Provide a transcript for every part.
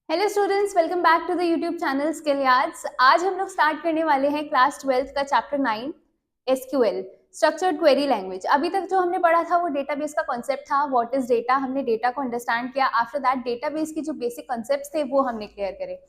Hello students, welcome back to the YouTube channel Skill Yards. आज हम लोग start करने वाले हैं क्लास 12th का chapter 9 SQL structured query language. अभी तक जो हमने पढ़ा था वो डेटाबेस का कॉन्सेप्ट था, व्हाट इज डेटा। हमने डेटा को अंडरस्टैंड किया। आफ्टर दैट डेटाबेस की जो बेसिक कॉन्सेप्ट्स थे वो हमने क्लियर करे।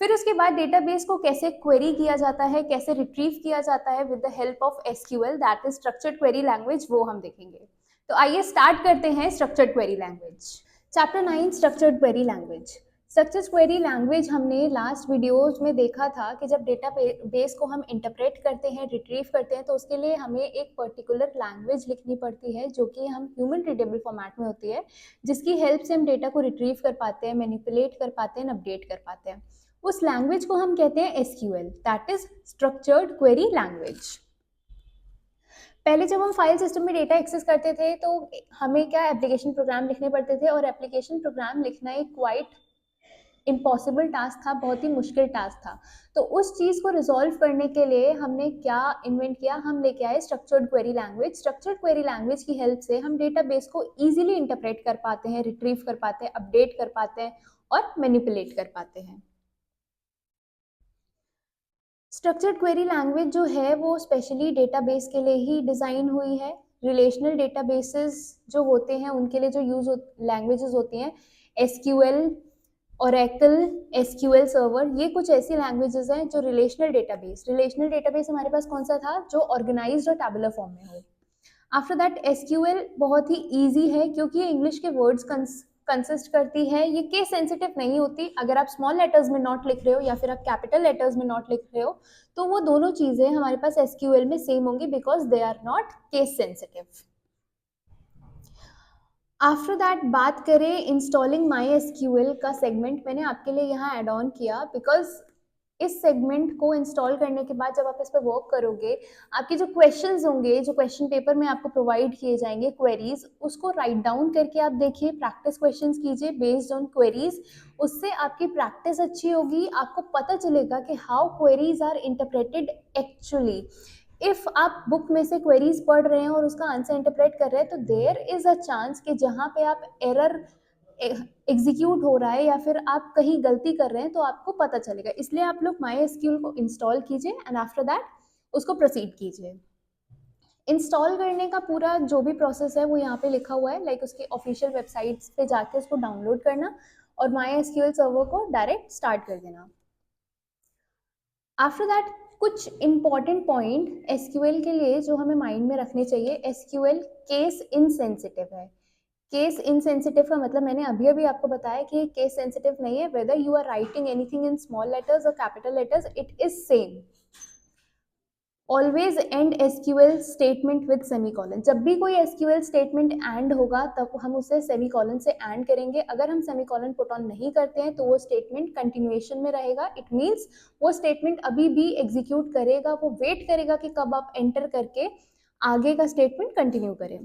फिर उसके बाद डेटाबेस को कैसे क्वेरी किया जाता है, कैसे रिट्रीव किया जाता है with the help of SQL, that is structured query language, वो हम देखेंगे। तो आइए स्टार्ट करते हैं structured query language. Chapter 9 structured query language. Structured query language हमने लास्ट वीडियोज में देखा था कि जब डेटा बेस को हम इंटरप्रेट करते हैं, रिट्रीव करते हैं, तो उसके लिए हमें एक पर्टिकुलर लैंग्वेज लिखनी पड़ती है जो कि हम ह्यूमन रीडेबल फॉर्मेट में होती है, जिसकी हेल्प से हम डेटा को रिट्रीव कर पाते हैं, मैनिपुलेट कर पाते हैं, अपडेट कर पाते हैं। उस लैंग्वेज को हम कहते हैं SQL, that is structured query language. पहले जब हम फाइल सिस्टम में डेटा एक्सेस करते थे तो हमें क्या एप्लीकेशन प्रोग्राम लिखने पड़ते थे, और एप्लीकेशन प्रोग्राम लिखना एक क्वाइट इम्पॉसिबल टास्क था, बहुत ही मुश्किल टास्क था। तो उस चीज़ को रिजॉल्व करने के लिए हमने क्या इन्वेंट किया, हम लेके आए structured query language. Structured query language की हेल्प से हम डेटाबेस को इजीली इंटरप्रेट कर पाते हैं, रिट्रीव कर पाते हैं, अपडेट कर पाते हैं और मैनिपुलेट कर पाते हैं। स्ट्रक्चर्ड क्वेरी लैंग्वेज जो है वो स्पेशली डेटाबेस के लिए ही डिज़ाइन हुई है। रिलेशनल डेटाबेसेस जो होते हैं उनके लिए जो यूज लैंग्वेजेस होती हैं, एसक्यूएल, ओरेकल, एसक्यूएल सर्वर, ये कुछ ऐसी लैंग्वेजेस हैं जो रिलेशनल डेटाबेस हमारे पास कौन सा था, जो ऑर्गेनाइज्ड और टैबुलर फॉर्म में हो। आफ्टर दैट एसक्यूएल बहुत ही ईजी है क्योंकि ये इंग्लिश के वर्ड्स कंसिस्ट करती है, ये केस सेंसिटिव नहीं होती। अगर आप स्मॉल लेटर्स में नॉट लिख रहे हो या फिर आप कैपिटल लेटर्स में नॉट लिख रहे हो तो वो दोनों चीजें हमारे पास एसक्यूएल में सेम होंगी, because they are not case sensitive. After that बात करें इंस्टॉलिंग माई एसक्यूएल का सेगमेंट, मैंने आपके लिए यहाँ एड ऑन किया बिकॉज इस सेगमेंट को इंस्टॉल करने के बाद जब आप इस पर वर्क करोगे, आपके जो क्वेश्चंस होंगे, जो क्वेश्चन पेपर में आपको प्रोवाइड किए जाएंगे क्वेरीज, उसको राइट डाउन करके आप देखिए, प्रैक्टिस क्वेश्चंस कीजिए बेस्ड ऑन क्वेरीज। उससे आपकी प्रैक्टिस अच्छी होगी, आपको पता चलेगा कि how queries are interpreted actually. If आप बुक में से क्वेरीज पढ़ रहे हैं और उसका आंसर इंटरप्रेट कर रहे हैं तो देयर इज अ चांस कि जहाँ पे आप एरर एग्जीक्यूट हो रहा है या फिर आप कहीं गलती कर रहे हैं तो आपको पता चलेगा। इसलिए आप लोग माई एसक्यूएल को इंस्टॉल कीजिए एंड आफ्टर दैट उसको प्रोसीड कीजिए। इंस्टॉल करने का पूरा जो भी प्रोसेस है वो यहाँ पे लिखा हुआ है, लाइक उसकी ऑफिशियल वेबसाइट्स पे जाके उसको डाउनलोड करना और माई एसक्यूएल सर्वर को डायरेक्ट स्टार्ट कर देना। आफ्टर दैट कुछ इंपॉर्टेंट पॉइंट एसक्यूएल के लिए जो हमें माइंड में रखने चाहिए। एसक्यूएल केस इनसेंसिटिव है। केस इनसेंसिटिव का मतलब मैंने अभी अभी आपको बताया कि केस सेंसिटिव नहीं है। Whether you are writing anything in small letters और capital letters, it is same. Always end SQL statement with semicolon. जब भी कोई एसक्यूएल स्टेटमेंट एंड होगा तब हम उसे सेमीकोलन से एंड करेंगे। अगर हम सेमीकोलन पुट ऑन नहीं करते हैं तो वो स्टेटमेंट कंटिन्यूएशन में रहेगा। इट मीन्स वो स्टेटमेंट अभी भी एग्जीक्यूट करेगा, वो वेट करेगा कि कब आप एंटर करके आगे का स्टेटमेंट कंटिन्यू करें।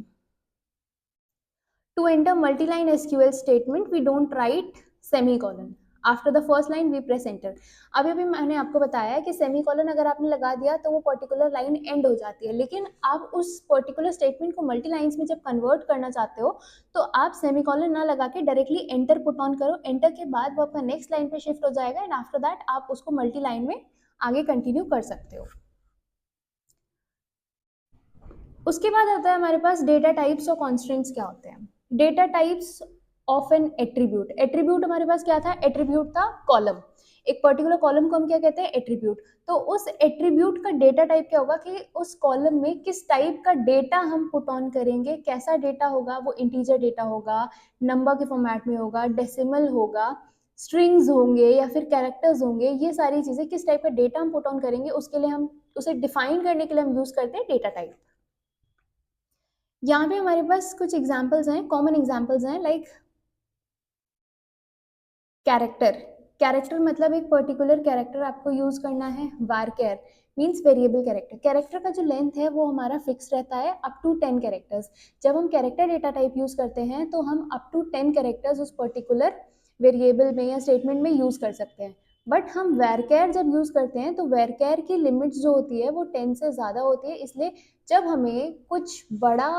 To enter multi-line SQL statement, we don't write semicolon. After the first line, we press enter. अभी मैंने आपको बताया कि सेमीकोलन अगर आपने लगा दिया तो वो पर्टिकुलर लाइन एंड हो जाती है, लेकिन आप उस पर्टिकुलर स्टेटमेंट को मल्टी लाइन्स में जब कन्वर्ट करना चाहते हो तो आप सेमीकोलन ना लगा के डायरेक्टली एंटर पुट ऑन करो। एंटर के बाद वो आपका नेक्स्ट लाइन पे शिफ्ट हो जाएगा एंड आफ्टर दैट आप उसको मल्टी लाइन में आगे कंटिन्यू कर सकते हो। उसके बाद आता है हमारे पास डेटा टाइप्स और कॉन्स्ट्रेंट्स क्या होते हैं। Data types of N attribute. Attribute हमारे पास क्या था, एट्रीब्यूट था कॉलम। एक पर्टिकुलर कॉलम को हम क्या कहते हैं, एट्रीब्यूट। तो उस एट्रीब्यूट का डेटा टाइप क्या होगा कि उस कॉलम में किस टाइप का डेटा हम पुट ऑन करेंगे, कैसा डेटा होगा, वो इंटीजर डेटा होगा, नंबर के फॉर्मेट में होगा, डेसिमल होगा, स्ट्रिंग्स होंगे या फिर कैरेक्टर्स होंगे। ये सारी चीजें किस टाइप का डेटा हम पुट ऑन करेंगे उसके लिए हम उसे डिफाइन करने के लिए हम यूज करते हैं डेटा टाइप। यहाँ पे हमारे पास कुछ एग्जाम्पल्स हैं, कॉमन एग्जाम्पल्स हैं, लाइक कैरेक्टर। कैरेक्टर मतलब एक पर्टिकुलर कैरेक्टर आपको यूज करना है। varchar means variable character. Character का जो लेंथ है वो हमारा फिक्स रहता है अप टू 10 कैरेक्टर्स। जब हम कैरेक्टर डेटा टाइप यूज करते हैं तो हम अप टू 10 कैरेक्टर्स उस पर्टिकुलर वेरिएबल में या स्टेटमेंट में यूज कर सकते हैं। बट हम varchar जब यूज करते हैं तो varchar की लिमिट्स जो होती है वो 10 से ज्यादा होती है। इसलिए जब हमें कुछ बड़ा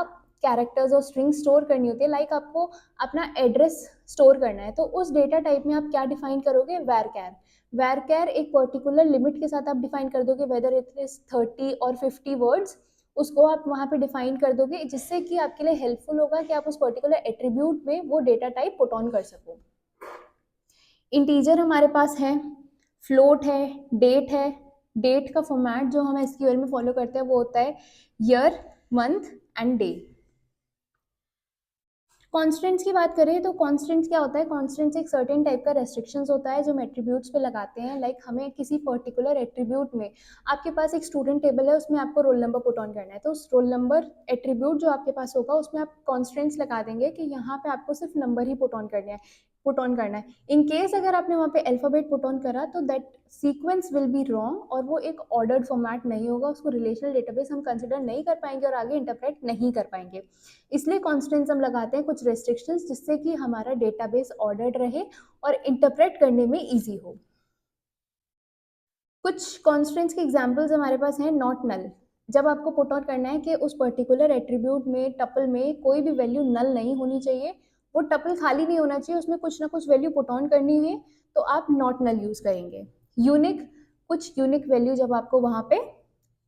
कैरेक्टर्स और स्ट्रिंग स्टोर करनी होती है, लाइक आपको अपना एड्रेस स्टोर करना है, तो उस डेटा टाइप में आप क्या डिफाइन करोगे, वैरकैर। वैरकैर एक पर्टिकुलर लिमिट के साथ आप डिफाइन कर दोगे, वेदर इट इज 30 और 50 वर्ड्स, उसको आप वहाँ पे डिफाइन कर दोगे, जिससे कि आपके लिए हेल्पफुल होगा कि आप उस पर्टिकुलर एट्रीब्यूट में वो डेटा टाइप पुट ऑन कर सको। इंटीजर हमारे पास है, फ्लोट है, डेट है। डेट का फॉर्मेट जो हम एसक्यूएल में फॉलो करते हैं वो होता है year, month and day. Constants की बात करें तो कॉन्स्टेंट्स क्या होता है, कॉन्स्टेंट्स एक सर्टेन टाइप का रेस्ट्रिक्शंस होता है जो हम एट्रीब्यूट्स पे लगाते हैं, लाइक हमें किसी पर्टिकुलर एट्रीब्यूट में, आपके पास एक स्टूडेंट टेबल है, उसमें आपको रोल नंबर पुट ऑन करना है, तो उस रोल नंबर एट्रीब्यूट जो आपके पास होगा उसमें आप कॉन्स्टेंट्स लगा देंगे कि यहाँ पे आपको सिर्फ नंबर ही पुट ऑन करना है। इन केस अगर आपने वहाँ पे अल्फाबेट पुट ऑन करा तो that sequence will be wrong और वो एक ऑर्डर्ड फॉर्मेट नहीं होगा, उसको रिलेशनल डेटाबेस हम कंसिडर नहीं कर पाएंगे और आगे इंटरप्रेट नहीं कर पाएंगे। इसलिए कॉन्स्टेंट्स हम लगाते हैं, कुछ रेस्ट्रिक्शंस, जिससे कि हमारा डेटाबेस ऑर्डर्ड रहे और इंटरप्रेट करने में इजी हो। कुछ कॉन्स्टेंट्स के एग्जांपल्स हमारे पास हैं, नॉट नल। जब आपको पुट ऑन करना है कि उस पर्टिकुलर एट्रीब्यूट में, टपल में कोई भी वैल्यू नल नहीं होनी चाहिए, वो टपल खाली नहीं होना चाहिए, उसमें कुछ ना कुछ वैल्यू पुट ऑन करनी है, तो आप नॉट नल यूज करेंगे। यूनिक, कुछ यूनिक वैल्यू जब आपको वहां पे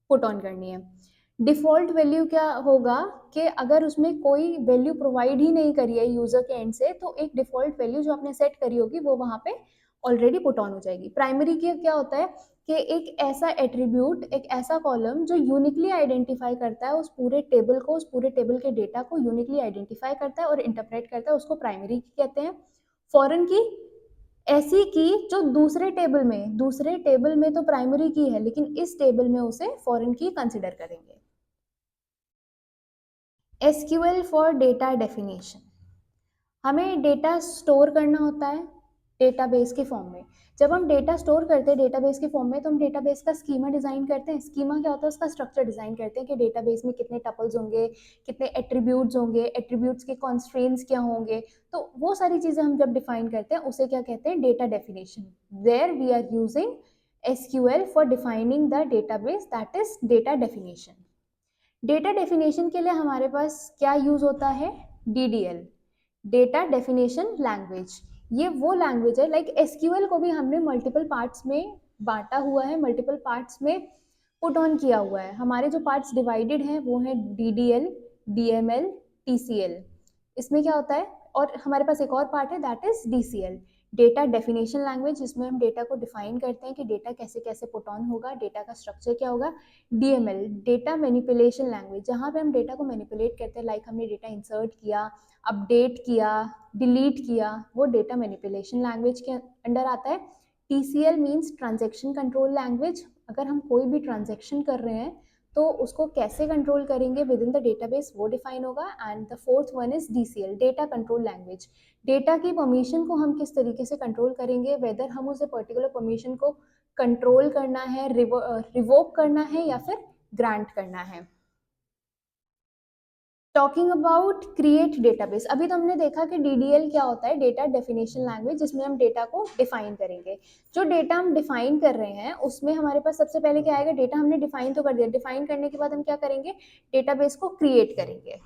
पुट ऑन करनी है। डिफॉल्ट वैल्यू क्या होगा कि अगर उसमें कोई वैल्यू प्रोवाइड ही नहीं करी है यूजर के एंड से, तो एक डिफॉल्ट वैल्यू जो आपने सेट करी होगी वो वहां पे ऑलरेडी पुट ऑन हो जाएगी। प्राइमरी की क्या होता है कि एक ऐसा एट्रीब्यूट, एक ऐसा कॉलम जो यूनिकली आइडेंटिफाई करता है उस पूरे टेबल को, उस पूरे टेबल के डेटा को यूनिकली आइडेंटिफाई करता है और इंटरप्रेट करता है, उसको प्राइमरी की कहते हैं। फॉरेन की, ऐसी की जो दूसरे टेबल में तो प्राइमरी की है, लेकिन इस टेबल में उसे फॉरेन की कंसिडर करेंगे। एसक्यूएल फॉर डेटा डेफिनेशन, हमें डेटा स्टोर करना होता है डेटाबेस के फॉर्म में। जब हम डेटा स्टोर करते हैं डेटाबेस के फॉर्म में, तो हम डेटाबेस का स्कीमा डिजाइन करते हैं। स्कीमा क्या होता है, उसका स्ट्रक्चर डिजाइन करते हैं कि डेटाबेस में कितने टपल्स होंगे, कितने एट्रीब्यूट्स होंगे, एट्रीब्यूट्स के कॉन्स्ट्रेंट्स क्या होंगे, तो वो सारी चीजें हम जब डिफाइन करते हैं उसे क्या कहते हैं, data definition. Where we are using SQL for defining the database, that is data definition. Data definition के लिए हमारे पास क्या यूज होता है, डीडीएल, डेटा डेफिनेशन लैंग्वेज। ये वो लैंग्वेज है, लाइक एसक्यूएल को भी हमने मल्टीपल पार्ट्स में बांटा हुआ है, मल्टीपल पार्ट्स में पुट ऑन किया हुआ है। हमारे जो पार्ट्स डिवाइडेड हैं वो है डीडीएल, डीएमएल, टीसीएल। इसमें क्या होता है, और हमारे पास एक और पार्ट है that is DCL, data definition language, जिसमें हम डेटा को डिफाइन करते हैं कि डेटा कैसे कैसे पुट ऑन होगा, डेटा का स्ट्रक्चर क्या होगा। डीएमएल, डेटा मैनिपुलेशन लैंग्वेज, जहाँ पे हम डेटा को मैनिपुलेट करते हैं, लाइक हमने डेटा इंसर्ट किया, अपडेट किया, डिलीट किया, वो डेटा मैनिपुलेशन लैंग्वेज के अंडर आता है। TCL means transaction control language, अगर हम कोई भी ट्रांजेक्शन कर रहे हैं तो उसको कैसे कंट्रोल करेंगे विद इन द डेटाबेस, वो डिफाइन होगा। And the fourth one is DCL, data control language, data की परमिशन को हम किस तरीके से कंट्रोल करेंगे, वेदर हम उसे पर्टिकुलर परमिशन को कंट्रोल करना है, रिवोक करना है या फिर ग्रांट करना है। टॉकिंग अबाउट क्रिएट डेटाबेस, अभी तो हमने देखा कि डीडीएल क्या होता है, डेटा डेफिनेशन लैंग्वेज, जिसमें हम डेटा को डिफाइन करेंगे। जो डेटा हम डिफाइन कर रहे हैं उसमें हमारे पास सबसे पहले क्या आएगा, डेटा हमने डिफाइन तो कर दिया, डिफाइन करने के बाद हम क्या करेंगे, डेटाबेस को क्रिएट करेंगे।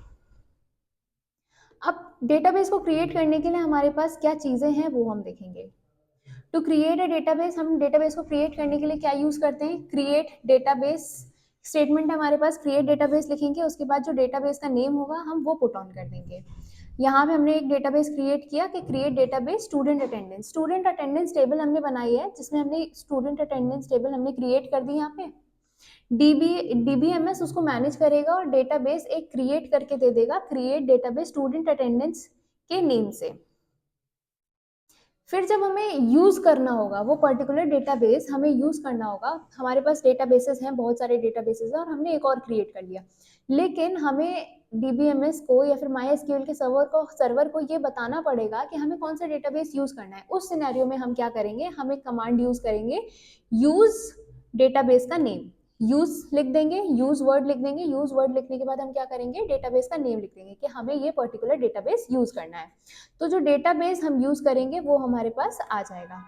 अब डेटाबेस को क्रिएट करने के लिए हमारे पास क्या चीजें हैं वो हम देखेंगे। टू क्रिएट अ डेटाबेस, हम डेटाबेस को क्रिएट करने के लिए क्या यूज करते हैं, क्रिएट डेटाबेस स्टेटमेंट, हमारे पास क्रिएट डेटाबेस लिखेंगे, उसके बाद जो डेटाबेस का नेम होगा हम वो पुट ऑन कर देंगे। यहाँ पे हमने एक डेटाबेस क्रिएट किया कि create database student attendance table हमने बनाई है, जिसमें हमने स्टूडेंट अटेंडेंस टेबल हमने क्रिएट कर दी। यहाँ पे डीबीएमएस उसको मैनेज करेगा और डेटाबेस एक क्रिएट करके दे देगा, क्रिएट डेटाबेस स्टूडेंट अटेंडेंस के नेम से। फिर जब हमें यूज करना होगा वो पर्टिकुलर डेटाबेस, हमें यूज करना होगा, हमारे पास डेटाबेसेस हैं, बहुत सारे डेटाबेसेस हैं और हमने एक और क्रिएट कर लिया, लेकिन हमें डीबीएमएस को या फिर माईएसक्यूएल के सर्वर को ये बताना पड़ेगा कि हमें कौन सा डेटाबेस यूज करना है। उस सिनेरियो में हम क्या करेंगे, हम एक कमांड यूज करेंगे, यूज डेटाबेस का नेम, यूज लिख देंगे, यूज वर्ड लिख देंगे, यूज वर्ड लिखने के बाद हम क्या करेंगे, डेटाबेस का नेम लिख देंगे कि हमें ये पर्टिकुलर डेटाबेस यूज करना है। तो जो डेटाबेस हम यूज करेंगे वो हमारे पास आ जाएगा।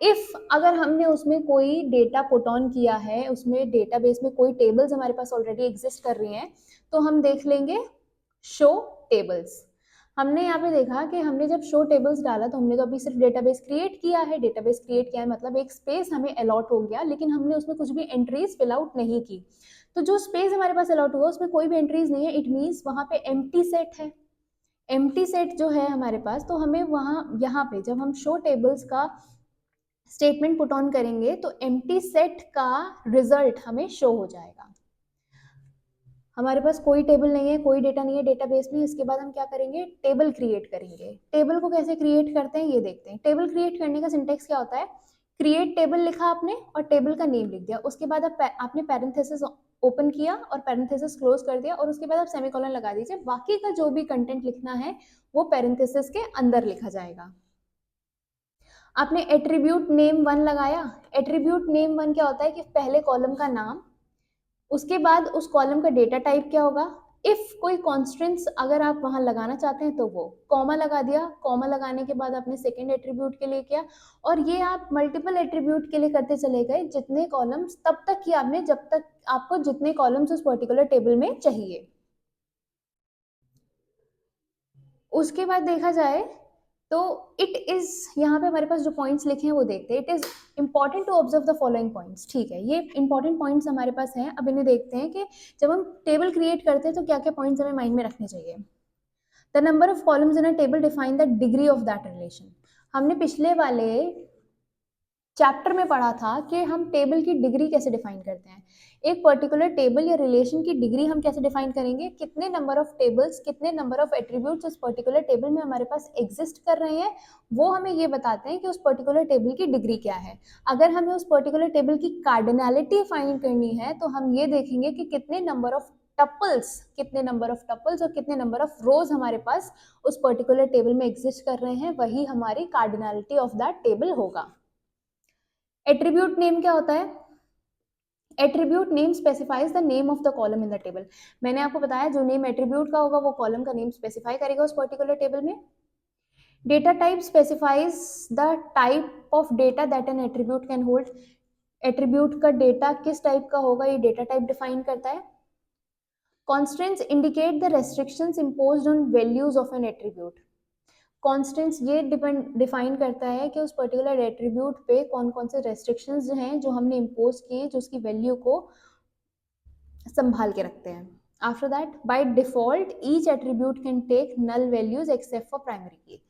इफ अगर हमने उसमें कोई डेटा पुट ऑन किया है, उसमें डेटाबेस में कोई टेबल्स हमारे पास ऑलरेडी एग्जिस्ट कर रही हैं, तो हम देख लेंगे शो टेबल्स। हमने यहाँ पे देखा कि हमने जब शो टेबल्स डाला तो हमने तो अभी सिर्फ डेटाबेस क्रिएट किया है। डेटाबेस क्रिएट किया है मतलब एक स्पेस हमें अलॉट हो गया, लेकिन हमने उसमें कुछ भी एंट्रीज फिल आउट नहीं की। तो जो स्पेस हमारे पास अलॉट हुआ उसमें कोई भी एंट्रीज नहीं है, इट मीन्स वहाँ पे एम्प्टी सेट है। एम्प्टी सेट जो है हमारे पास, तो हमें वहाँ यहाँ पे जब हम शो टेबल्स का स्टेटमेंट पुट ऑन करेंगे तो एम्प्टी सेट का रिजल्ट हमें शो हो जाएगा। हमारे पास कोई टेबल नहीं है, कोई डेटा नहीं है डेटाबेस में। इसके बाद हम क्या करेंगे, टेबल क्रिएट करेंगे। टेबल को कैसे क्रिएट करते हैं ये देखते हैं। टेबल क्रिएट करने का सिंटेक्स क्या होता है, क्रिएट टेबल लिखा आपने और टेबल का नेम लिख दिया, उसके बाद आपने पैरेंथेसिस ओपन किया और पैरेंथेसिस क्लोज कर दिया और उसके बाद आप सेमीकोलन लगा दीजिए। बाकी का जो भी कंटेंट लिखना है वो पैरेंथेसिस के अंदर लिखा जाएगा। आपने एट्रीब्यूट नेम 1 लगाया। एट्रीब्यूट नेम 1 क्या होता है कि पहले कॉलम का नाम, उसके बाद उस कॉलम का डेटा टाइप क्या होगा। इफ कोई कॉन्स्टेंट्स अगर आप वहां लगाना चाहते हैं तो वो कॉमा लगा दिया। कॉमा लगाने के बाद आपने सेकेंड एट्रीब्यूट के लिए किया, और ये आप मल्टीपल एट्रीब्यूट के लिए करते चले गए जितने कॉलम्स तब तक किया आपने जब तक आपको जितने कॉलम्स उस पर्टिकुलर टेबल में चाहिए। उसके बाद देखा जाए तो इट इज, यहाँ पे हमारे पास जो पॉइंट्स लिखे हैं वो देखते हैं। It is important to observe the following points. ठीक है, ये इंपॉर्टेंट पॉइंट्स हमारे पास हैं। अब इन्हें देखते हैं कि जब हम टेबल क्रिएट करते हैं तो क्या क्या पॉइंट्स हमें माइंड में रखने चाहिए। The number of columns in a table define the degree of that relation. हमने पिछले वाले चैप्टर में पढ़ा था कि हम टेबल की डिग्री कैसे डिफाइन करते हैं। एक पर्टिकुलर टेबल या रिलेशन की डिग्री हम कैसे डिफाइन करेंगे, कितने नंबर ऑफ टेबल्स, कितने नंबर ऑफ एट्रीब्यूट्स उस पर्टिकुलर टेबल में हमारे पास एग्जिस्ट कर रहे हैं, वो हमें ये बताते हैं कि उस पर्टिकुलर टेबल की डिग्री क्या है। अगर हमें उस पर्टिकुलर टेबल की कार्डिनैलिटी फाइंड करनी है तो हम ये देखेंगे कि कितने नंबर ऑफ टपल्स, कितने नंबर ऑफ टपल्स और कितने नंबर ऑफ रोज हमारे पास उस पर्टिकुलर टेबल में एग्जिस्ट कर रहे हैं, वही हमारी कार्डिनैलिटी ऑफ दैट टेबल होगा। एट्रीब्यूट नेम क्या होता है, attribute name specifies the name of the column in the table. मैंने आपको बताया जो नेम एट्रीब्यूट का होगा वो कॉलम का नेम स्पेसिफाई करेगा उस पर्टिकुलर टेबल में। Data type specifies the type of data that N attribute can hold. Attribute का डेटा किस टाइप का होगा ये डेटा टाइप डिफाइन करता है। Constants indicate the restrictions imposed on values of N attribute. Constants ये define करता है कि उस पर्टिकुलर एट्रीब्यूट पे कौन कौन से रेस्ट्रिक्शंस जो हैं जो हमने इम्पोज किए जो उसकी वैल्यू को संभाल के रखते हैं। After that by default each attribute can take null values except for primary key.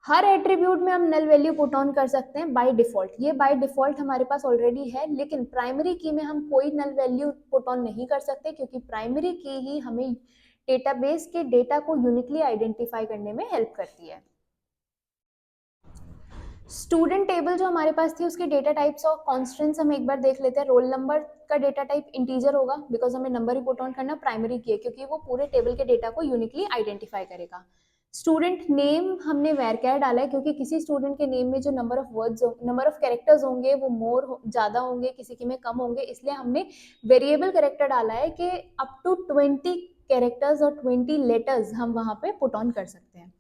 हर एट्रीब्यूट में हम नल वैल्यू पुट ऑन कर सकते हैं बाय डिफॉल्ट। ये बाय डिफॉल्ट हमारे पास ऑलरेडी है, लेकिन प्राइमरी की में हम कोई नल वैल्यू पुट ऑन नहीं कर सकते क्योंकि प्राइमरी की ही हमें डेटाबेस के डेटा को यूनिकली आइडेंटिफाई करने में हेल्प करती है। स्टूडेंट टेबल जो हमारे पास थी उसके डेटा टाइप्स और कॉन्स्टेंट्स हम एक बार देख लेते हैं। रोल नंबर का डेटा टाइप इंटीजर होगा बिकॉज हमें नंबर ही पुट ऑन करना प्राइमरी की है क्योंकि वो पूरे टेबल के डेटा को यूनिकली आइडेंटिफाई करेगा। स्टूडेंट नेम हमने वैरकैर डाला है क्योंकि किसी स्टूडेंट के नेम में जो number of words, number of characters होंगे वो ज़्यादा होंगे, किसी के में कम होंगे, इसलिए हमने वेरिएबल कैरेक्टर डाला है कि अप टू 20 कैरेक्टर्स और 20 लेटर्स हम वहाँ पे पुट ऑन कर सकते हैं।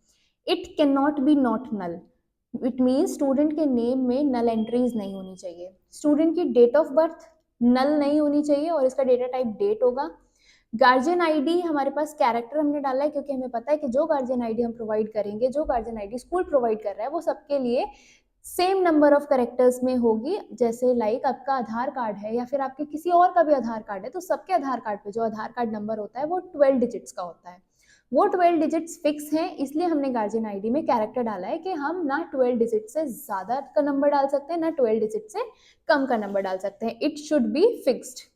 It can not be not null, it means student के नेम में नल एंट्रीज नहीं होनी चाहिए। स्टूडेंट की डेट ऑफ बर्थ नल नहीं होनी चाहिए और इसका डेटा टाइप डेट होगा। गार्जियन आईडी हमारे पास कैरेक्टर हमने डाला है क्योंकि हमें पता है कि जो गार्जियन आईडी हम प्रोवाइड करेंगे, जो गार्जियन आईडी स्कूल प्रोवाइड कर रहा है वो सबके लिए सेम नंबर ऑफ कैरेक्टर्स में होगी। जैसे लाइक आपका आधार कार्ड है या फिर आपके किसी और का भी आधार कार्ड है तो सबके आधार कार्ड पे जो आधार कार्ड नंबर होता है वो 12 डिजिट्स का होता है। वो 12 डिजिट्स फिक्स हैं, इसलिए हमने गार्जियन आईडी में कैरेक्टर डाला है कि हम ना 12 डिजिट से ज़्यादा का नंबर डाल सकते हैं ना 12 डिजिट से कम का नंबर डाल सकते हैं। It should be fixed.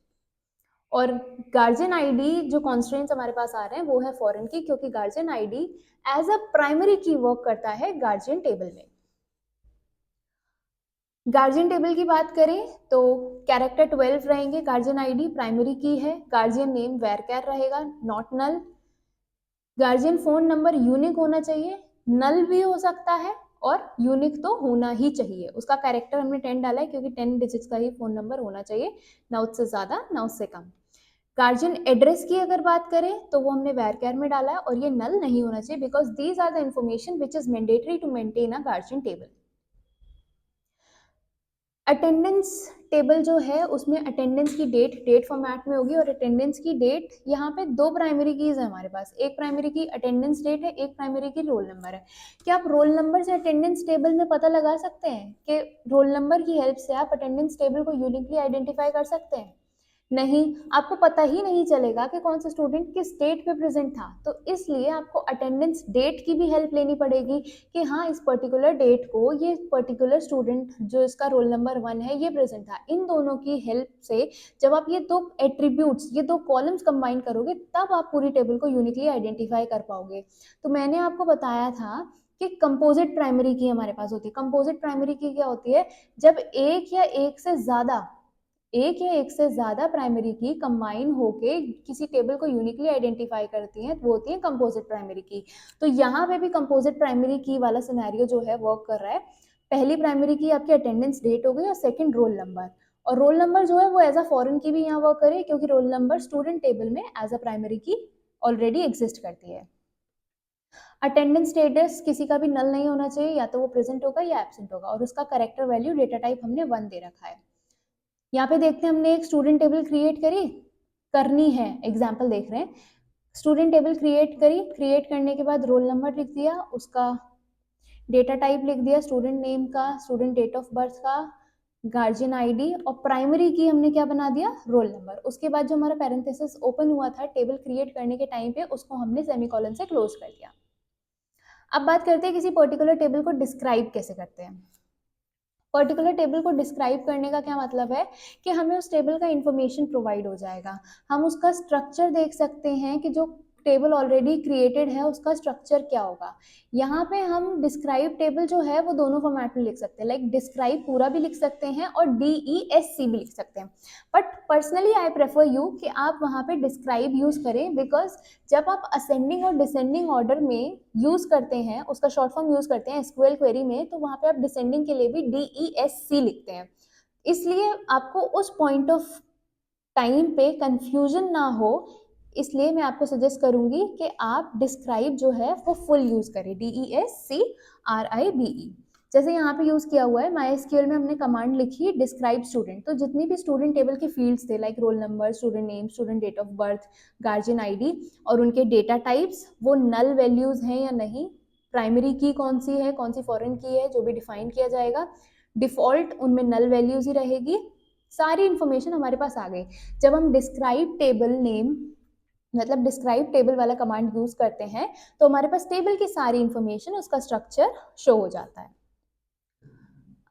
और गार्जियन आईडी जो कॉन्स्टेंट्स हमारे पास आ रहे हैं वो है फॉरेन की, क्योंकि guardian ID as a primary key work करता है गार्जियन टेबल में। गार्जियन टेबल की बात करें तो कैरेक्टर 12 रहेंगे, गार्जियन आईडी प्राइमरी की है, गार्जियन नेम वेरकैर रहेगा not null. Guardian phone number unique होना चाहिए, नल भी हो सकता है और यूनिक तो होना ही चाहिए। उसका कैरेक्टर हमने 10 डाला है क्योंकि 10 डिजिट्स का ही फोन नंबर होना चाहिए, ना उससे ज़्यादा ना उससे कम। गार्जियन एड्रेस की अगर बात करें तो वो हमने वेरकैर में डाला है और ये नल नहीं होना चाहिए because these are the information which is mandatory to maintain a guardian table. Attendance table जो है उसमें अटेंडेंस की डेट फॉर्मेट में होगी, और अटेंडेंस की डेट यहाँ पे दो प्राइमरी कीज है हमारे पास, एक प्राइमरी की अटेंडेंस डेट है, एक प्राइमरी की रोल नंबर है। क्या आप रोल नंबर से अटेंडेंस टेबल में पता लगा सकते हैं कि रोल नंबर की हेल्प से आप अटेंडेंस टेबल को यूनिकली आइडेंटिफाई कर सकते हैं? नहीं, आपको पता ही नहीं चलेगा कि कौन सा स्टूडेंट किस डेट पे प्रेजेंट था। तो इसलिए आपको अटेंडेंस डेट की भी हेल्प लेनी पड़ेगी कि हाँ, इस पर्टिकुलर डेट को ये पर्टिकुलर स्टूडेंट जो इसका रोल नंबर 1 है ये प्रेजेंट था। इन दोनों की हेल्प से जब आप ये दो एट्रीब्यूट्स, ये दो कॉलम्स कंबाइन करोगे, तब आप पूरी टेबल को यूनिकली आइडेंटिफाई कर पाओगे। तो मैंने आपको बताया था कि कंपोजिट प्राइमरी की हमारे पास होती है। कंपोजिट प्राइमरी की क्या होती है? जब एक या एक से ज्यादा प्राइमरी की कंबाइन होके किसी टेबल को यूनिकली आइडेंटिफाई करती हैं, वो होती है कंपोजिट प्राइमरी की। तो यहाँ पे भी कंपोजिट प्राइमरी की वाला सिनेरियो जो है वर्क कर रहा है। पहली प्राइमरी की आपकी अटेंडेंस डेट हो गई, और सेकंड रोल नंबर। और रोल नंबर जो है वो एज अ फॉरेन की भी यहाँ वर्क करे, क्योंकि रोल नंबर स्टूडेंट टेबल में एज अ प्राइमरी की ऑलरेडी एग्जिस्ट करती है। अटेंडेंस स्टेटस किसी का भी नल नहीं होना चाहिए, या तो वो प्रेजेंट होगा या एब्सेंट होगा, और उसका करेक्टर वैल्यू डेटा टाइप हमने 1 दे रखा है। यहाँ पे देखते हैं, हमने एक स्टूडेंट टेबल क्रिएट करनी है, एग्जाम्पल देख रहे हैं। स्टूडेंट टेबल क्रिएट करने के बाद रोल नंबर लिख दिया, उसका डेटा टाइप लिख दिया, स्टूडेंट नेम का, स्टूडेंट डेट ऑफ बर्थ का, गार्जियन आईडी, और प्राइमरी की हमने क्या बना दिया? Roll number. उसके बाद जो हमारा पैरेंथेसिस ओपन हुआ था टेबल क्रिएट करने के टाइम पे, उसको हमने सेमीकोलन से क्लोज कर दिया। अब बात करते हैं किसी पर्टिकुलर टेबल को डिस्क्राइब कैसे करते हैं। पर्टिकुलर टेबल को डिस्क्राइब करने का क्या मतलब है कि हमें उस टेबल का इंफॉर्मेशन प्रोवाइड हो जाएगा। हम उसका स्ट्रक्चर देख सकते हैं कि जो टेबल ऑलरेडी क्रिएटेड है उसका स्ट्रक्चर क्या होगा। यहाँ पे हम डिस्क्राइब टेबल जो है वो दोनों फॉर्मेट में लिख सकते हैं, लाइक डिस्क्राइब पूरा भी लिख सकते हैं और DESC भी लिख सकते हैं। But personally I prefer you कि आप वहाँ पे डिस्क्राइब यूज करें, बिकॉज जब आप असेंडिंग और डिसेंडिंग ऑर्डर में यूज करते हैं, उसका शॉर्ट फॉर्म यूज करते हैं SQL क्वेरी में, तो वहाँ पे आप डिसेंडिंग के लिए भी DESC लिखते हैं। इसलिए आपको उस पॉइंट ऑफ टाइम पे कंफ्यूजन ना हो, इसलिए मैं आपको सजेस्ट करूंगी कि आप डिस्क्राइब जो है वो फुल यूज करें, DESCRIBE। जैसे यहाँ पे यूज किया हुआ है MySQL में, हमने कमांड लिखी डिस्क्राइब स्टूडेंट, तो जितनी भी स्टूडेंट टेबल की फील्ड्स थे, like roll number, student name, student date of birth, guardian ID, और उनके डेटा टाइप्स वो नल वैल्यूज हैं या नहीं, प्राइमरी की कौन सी है, कौन सी फॉरेन की है, जो भी डिफाइन किया जाएगा, डिफॉल्ट उनमें नल वैल्यूज ही रहेगी। सारी इंफॉर्मेशन हमारे पास आ गई। जब हम डिस्क्राइब टेबल नेम मतलब डिस्क्राइब टेबल वाला कमांड यूज करते हैं, तो हमारे पास टेबल की सारी इंफॉर्मेशन, उसका स्ट्रक्चर शो हो जाता है।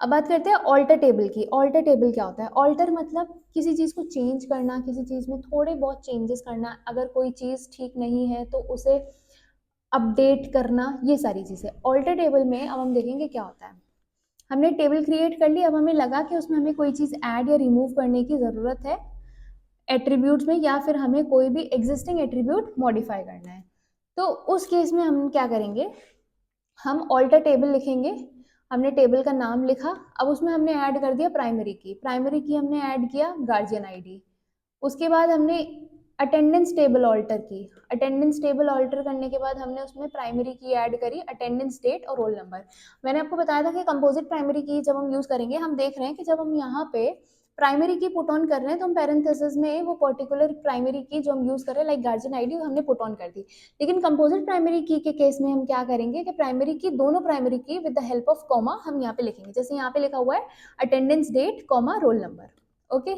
अब बात करते हैं ऑल्टर टेबल की। ऑल्टर टेबल क्या होता है? ऑल्टर मतलब किसी चीज को चेंज करना, किसी चीज में थोड़े बहुत चेंजेस करना, अगर कोई चीज ठीक नहीं है तो उसे अपडेट करना, ये सारी चीजें ऑल्टर टेबल में। अब हम देखेंगे क्या होता है। हमने टेबल क्रिएट कर ली, अब हमें लगा कि उसमें हमें कोई चीज ऐड या रिमूव करने की जरूरत है एट्रीब्यूट्स में, या फिर हमें कोई भी एग्जिस्टिंग एट्रीब्यूट मॉडिफाई करना है। तो उस केस में हम क्या करेंगे, हम ऑल्टर टेबल लिखेंगे। हमने टेबल का नाम लिखा, अब उसमें हमने ऐड कर दिया प्राइमरी की हमने ऐड किया गार्जियन आईडी। उसके बाद हमने अटेंडेंस टेबल ऑल्टर की। अटेंडेंस टेबल ऑल्टर करने के बाद हमने उसमें प्राइमरी की ऐड करी, अटेंडेंस डेट और रोल नंबर। मैंने आपको बताया था कि कंपोजिट प्राइमरी की जब हम यूज करेंगे, हम देख रहे हैं कि जब हम यहाँ पे प्राइमरी की पुट ऑन कर रहे हैं तो हम पैरेंथेसिस में वो पर्टिकुलर प्राइमरी की जो हम यूज कर रहे हैं, लाइक गार्जियन आईडी, हमने पुट ऑन कर दी। लेकिन कंपोजिट प्राइमरी की के केस में हम क्या करेंगे कि प्राइमरी की, दोनों प्राइमरी की with the help of comma हम यहाँ पे लिखेंगे। जैसे यहाँ पे लिखा हुआ है attendance date comma roll number. Okay,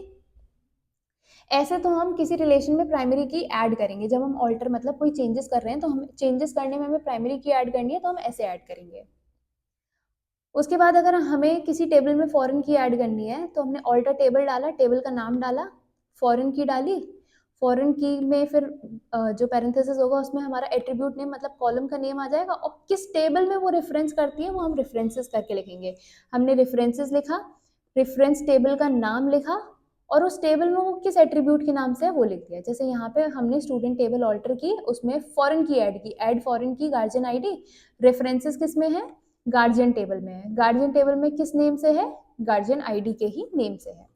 ऐसे तो हम किसी रिलेशन में प्राइमरी की ऐड करेंगे। जब हम ऑल्टर मतलब कोई चेंजेस कर रहे हैं, तो हम चेंजेस करने में हमें प्राइमरी की ऐड करनी है, तो हम ऐसे ऐड करेंगे। उसके बाद अगर हमें किसी टेबल में फॉरेन की ऐड करनी है, तो हमने ऑल्टर टेबल डाला, टेबल का नाम डाला, फॉरेन की डाली, फॉरेन की में फिर जो पैरेंथेसिस होगा उसमें हमारा एट्रीब्यूट नेम मतलब कॉलम का नेम आ जाएगा, और किस टेबल में वो रेफरेंस करती है वो हम रेफरेंसेस करके लिखेंगे। हमने रेफरेंसेस लिखा, रेफरेंस टेबल का नाम लिखा, और उस टेबल में वो किस एट्रीब्यूट के नाम से है वो लिख दिया। जैसे यहाँ पे हमने स्टूडेंट टेबल ऑल्टर की, उसमें फॉरेन की ऐड की, ऐड फॉरेन की गार्जियन आईडी, रेफरेंसेस किस में है? गार्जियन टेबल में है। गार्जियन टेबल में किस नेम से है? गार्जियन आईडी के ही नेम से है।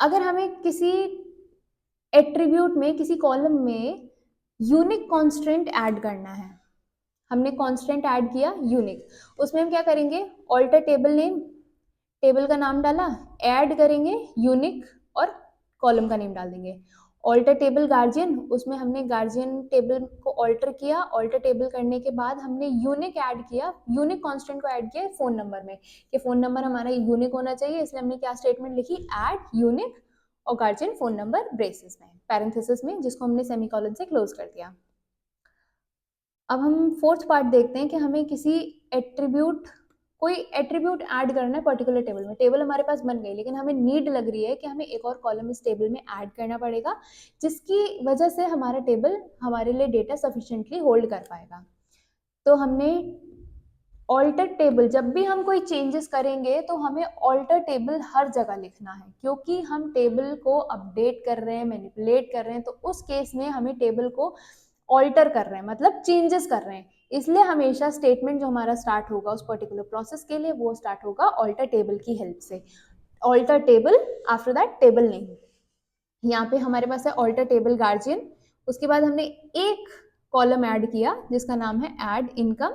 अगर हमें किसी एट्रीब्यूट में, किसी कॉलम में यूनिक कॉन्स्टेंट ऐड करना है, हमने कॉन्स्टेंट ऐड किया यूनिक, उसमें हम क्या करेंगे? ऑल्टर टेबल नेम, टेबल का नाम डाला, ऐड करेंगे यूनिक और कॉलम का नेम डाल देंगे। ऑल्टर टेबल गार्जियन, उसमें हमने गार्जियन टेबल को ऑल्टर किया, ऑल्टर टेबल करने के बाद हमने यूनिक ऐड किया, यूनिक कांस्टेंट को ऐड किया फोन नंबर में, कि फोन नंबर हमारा यूनिक होना चाहिए, इसलिए हमने क्या स्टेटमेंट लिखी, ऐड यूनिक और गार्जियन फोन नंबर ब्रेसेस में, पैरेंथेसिस में, जिसको हमने सेमीकोलन से क्लोज कर दिया। अब हम फोर्थ पार्ट देखते हैं कि हमें किसी एट्रीब्यूट, कोई एट्रीब्यूट ऐड करना है पर्टिकुलर टेबल में। टेबल हमारे पास बन गई, लेकिन हमें नीड लग रही है कि हमें एक और कॉलम इस टेबल में ऐड करना पड़ेगा, जिसकी वजह से हमारा टेबल हमारे लिए डेटा सफिशिएंटली होल्ड कर पाएगा। तो हमने ऑल्टर टेबल, जब भी हम कोई चेंजेस करेंगे तो हमें ऑल्टर टेबल हर जगह लिखना है, क्योंकि हम टेबल को अपडेट कर रहे हैं, मैनिपुलेट कर रहे हैं, तो उस केस में हमें टेबल को ऑल्टर कर रहे हैं, मतलब चेंजेस कर रहे हैं। इसलिए हमेशा स्टेटमेंट जो हमारा स्टार्ट होगा उस पर्टिकुलर प्रोसेस के लिए, वो स्टार्ट होगा ऑल्टर टेबल की हेल्प से। Alter table, after that table name. यहाँ पे हमारे पास है ऑल्टर टेबल गार्जियन, उसके बाद हमने एक कॉलम ऐड किया जिसका नाम है ऐड इनकम,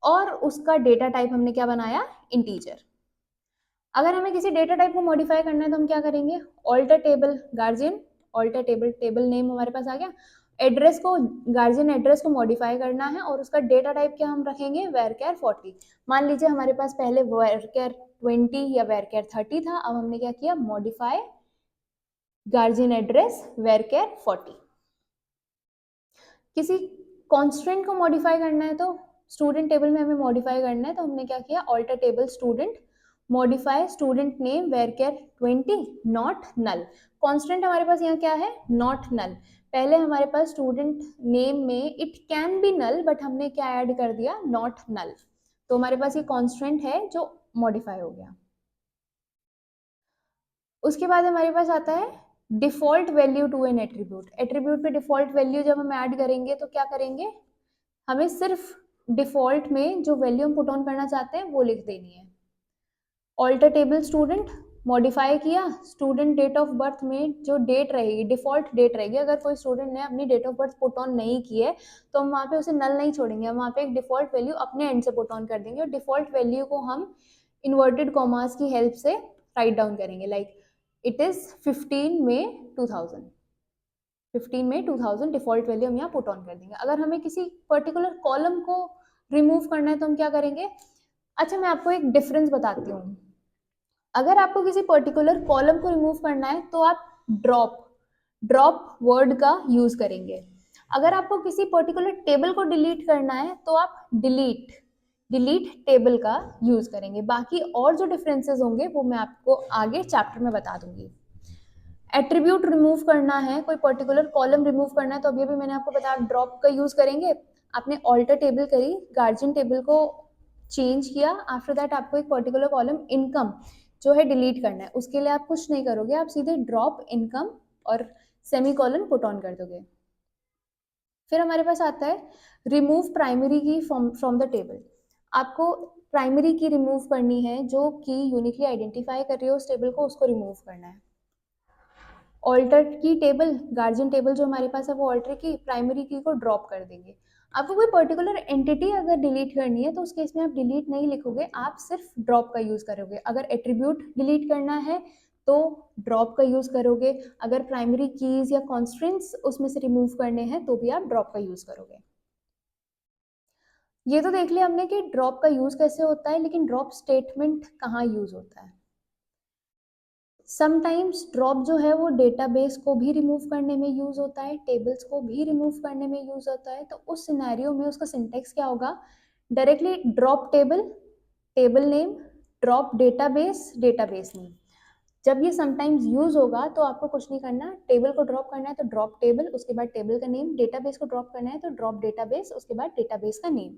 और उसका डेटा टाइप हमने क्या बनाया, इंटीजर। अगर हमें किसी डेटा टाइप को मॉडिफाई करना है तो हम क्या करेंगे, alter table guardian, alter table, table name हमारे पास आ गया, एड्रेस को, गार्जियन एड्रेस को मॉडिफाई करना है, और उसका डेटा टाइप क्या हम रखेंगे, वेरकेर 40। मान लीजिए हमारे पास पहले वेरकेर 20 या वेरकेर 30 था, अब हमने क्या किया, मॉडिफाई गार्जियन एड्रेस वेरकेर 40। किसी कॉन्स्टेंट को मॉडिफाई करना है तो स्टूडेंट टेबल में हमें मॉडिफाई करना है, तो हमने क्या किया, alter table student, modify student name varchar 20 not null. Constant हमारे पास यहाँ क्या है, नॉट नल। पहले हमारे पास स्टूडेंट नेम में it can be null, but हमने क्या ऐड कर दिया, नॉट नल। तो हमारे पास ये कॉन्स्टेंट है जो मॉडिफाई हो गया। उसके बाद हमारे पास आता है default value to an attribute. Attribute पे डिफॉल्ट वैल्यू जब हम ऐड करेंगे तो क्या करेंगे, हमें सिर्फ डिफॉल्ट में जो वैल्यू हम पुट ऑन करना चाहते हैं वो लिख देनी है। ऑल्टर टेबल स्टूडेंट, मॉडिफाई किया, स्टूडेंट डेट ऑफ बर्थ में जो डेट रहेगी, डिफॉल्ट डेट रहेगी, अगर कोई स्टूडेंट ने अपनी date of birth put on नहीं की है तो हम वहाँ पे उसे नल नहीं छोड़ेंगे, हम वहाँ पे एक डिफॉल्ट वैल्यू अपने एंड से पुट ऑन कर देंगे, और डिफॉल्ट वैल्यू को हम इन्वर्टेड कॉमास की हेल्प से राइट डाउन करेंगे, like it is 15 May 2000, 15 May 2000 default value हम यहाँ पुट ऑन कर देंगे। अगर हमें किसी पर्टिकुलर कॉलम को रिमूव करना है तो हम क्या करेंगे, अच्छा मैं आपको एक डिफरेंस बताती हूँ। अगर आपको किसी पर्टिकुलर कॉलम को रिमूव करना है तो आप ड्रॉप वर्ड का यूज करेंगे। अगर आपको किसी पर्टिकुलर टेबल को डिलीट करना है तो आप डिलीट टेबल का यूज करेंगे। बाकी और जो डिफरेंसेस होंगे वो मैं आपको आगे चैप्टर में बता दूंगी। एट्रीब्यूट रिमूव करना है, कोई पर्टिकुलर कॉलम रिमूव करना है तो अभी मैंने आपको बताया ड्रॉप का यूज करेंगे। आपने ऑल्टर टेबल करी, गार्जियन टेबल को चेंज किया, आफ्टर दैट आपको एक पर्टिकुलर कॉलम इनकम जो है डिलीट करना है, उसके लिए आप कुछ नहीं करोगे, आप सीधे ड्रॉप इनकम और सेमीकोलन पुट ऑन कर दोगे। फिर हमारे पास आता है रिमूव प्राइमरी की फ्रॉम द टेबल। आपको प्राइमरी की रिमूव करनी है, जो की यूनिकली आइडेंटिफाई कर रही है उस टेबल को, उसको रिमूव करना है। ऑल्टर की टेबल, गार्जियन टेबल जो हमारे पास है वो ऑल्टर की, प्राइमरी की को ड्रॉप कर देंगे। आपको कोई पर्टिकुलर एंटिटी अगर डिलीट करनी है तो उस केस में आप डिलीट नहीं लिखोगे, आप सिर्फ ड्रॉप का यूज करोगे। अगर एट्रीब्यूट डिलीट करना है तो ड्रॉप का यूज करोगे, अगर प्राइमरी कीज या कॉन्स्ट्रेंट्स उसमें से रिमूव करने हैं तो भी आप ड्रॉप का यूज करोगे। ये तो देख लिया हमने कि ड्रॉप का यूज कैसे होता है, लेकिन ड्रॉप स्टेटमेंट कहाँ यूज होता है। समटाइम्स ड्रॉप जो है वो डेटाबेस को भी रिमूव करने में यूज होता है, टेबल्स को भी रिमूव करने में यूज होता है। तो उस सिनेरियो में उसका सिंटेक्स क्या होगा, directly drop table, table name, drop database, database name. जब ये समटाइम्स यूज होगा तो आपको कुछ नहीं करना, टेबल को ड्रॉप करना है तो ड्रॉप टेबल, उसके बाद टेबल का नेम, डेटाबेस को ड्रॉप करना है तो ड्रॉप डेटाबेस, उसके बाद डेटाबेस का नेम।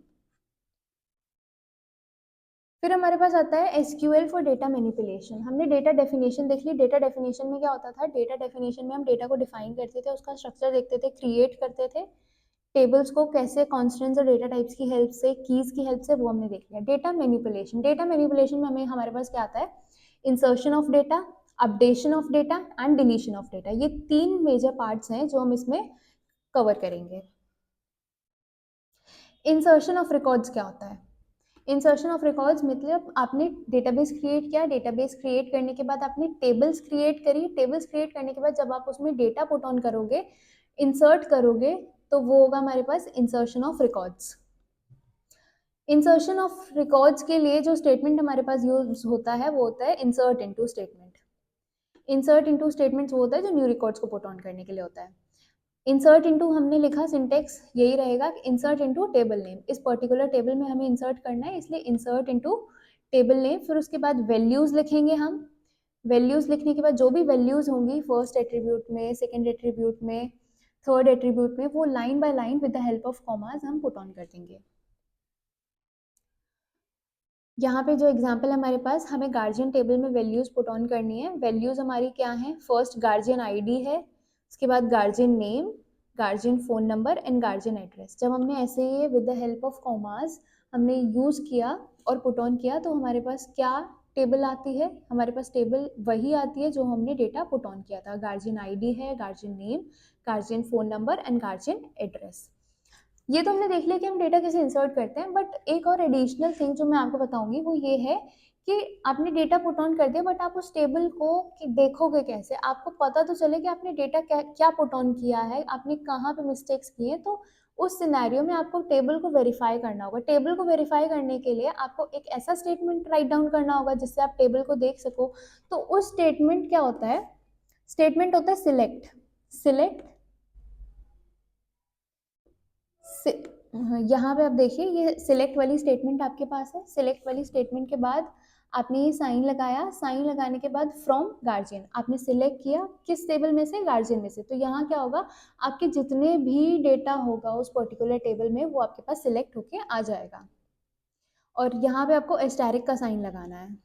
फिर हमारे पास आता है एसक्यूएल फॉर डेटा मैनिपुलेशन। हमने डेटा डेफिनेशन देख ली। डेटा डेफिनेशन में क्या होता था, डेटा डेफिनेशन में हम डेटा को डिफाइन करते थे, उसका स्ट्रक्चर देखते थे, क्रिएट करते थे, टेबल्स को कैसे कॉन्स्टेंट्स और डेटा टाइप्स की हेल्प से, कीज की हेल्प से, वो हमने देख लिया। डेटा मैनिपुलेशन, डेटा मैनिपुलेशन में हमें हमारे पास क्या आता है, insertion of data, updation of data and deletion of data. ये 3 मेजर पार्ट्स हैं जो हम इसमें कवर करेंगे। इंसर्शन ऑफ रिकॉर्ड्स क्या होता है, इंसर्शन ऑफ रिकॉर्ड्स मतलब आपने डेटाबेस क्रिएट किया, डेटाबेस क्रिएट करने के बाद आपने टेबल्स क्रिएट करी, टेबल्स क्रिएट करने के बाद जब आप उसमें डेटा पुट ऑन करोगे, इंसर्ट करोगे, तो वो होगा हमारे पास insertion of records. Insertion of records के लिए जो स्टेटमेंट हमारे पास यूज होता है वो होता है insert into statement. Insert into statements वो होता है जो न्यू रिकॉर्ड्स को पुट ऑन करने के लिए होता है। इंसर्ट इनटू हमने लिखा, सिंटेक्स यही रहेगा कि इंसर्ट इनटू टेबल नेम, इस पर्टिकुलर टेबल में हमें इंसर्ट करना है इसलिए इंसर्ट इनटू टेबल नेम। फिर उसके बाद वैल्यूज लिखेंगे हम। वैल्यूज लिखने के बाद जो भी वैल्यूज होंगी फर्स्ट एट्रीब्यूट में, सेकंड एट्रीब्यूट में, थर्ड एट्रीब्यूट में, वो line by line with the help of commas हम पुट ऑन कर देंगे। यहाँ पे जो एग्जाम्पल हमारे पास, हमें गार्जियन टेबल में वैल्यूज पुट ऑन करनी है। वैल्यूज हमारी क्या है, फर्स्ट गार्जियन आईडी है, उसके बाद guardian name, guardian phone number and guardian address. जब हमने ऐसे ही with the help of commas हमने यूज किया और पुट ऑन किया तो हमारे पास क्या टेबल आती है, हमारे पास टेबल वही आती है जो हमने डेटा पुट ऑन किया था। गार्जियन आईडी है, guardian name, guardian phone number and guardian address. ये तो हमने देख लिया कि हम डेटा कैसे इंसर्ट करते हैं, बट एक और एडिशनल थिंग जो मैं आपको बताऊंगी वो ये है कि आपने डेटा पुट ऑन कर दिया बट आप उस टेबल को देखोगे कैसे, आपको पता तो चले कि आपने डेटा क्या पुट ऑन किया है, आपने कहाँ पे मिस्टेक्स किए। तो उस सिनेरियो में आपको टेबल को वेरीफाई करना होगा। टेबल को वेरीफाई करने के लिए आपको एक ऐसा स्टेटमेंट राइट डाउन करना होगा जिससे आप टेबल को देख सको। तो उस स्टेटमेंट क्या होता है, स्टेटमेंट होता है सिलेक्ट। सिलेक्ट, यहाँ पे आप देखिए ये सिलेक्ट वाली स्टेटमेंट आपके पास है। सिलेक्ट वाली स्टेटमेंट के बाद आपने ये साइन लगाया, साइन लगाने के बाद फ्रॉम गार्जियन आपने सिलेक्ट किया, किस टेबल में से, गार्जियन में से। तो यहाँ क्या होगा, आपके जितने भी डेटा होगा उस पर्टिकुलर टेबल में वो आपके पास सिलेक्ट होके आ जाएगा। और यहाँ पे आपको एस्टेरिक का साइन लगाना है।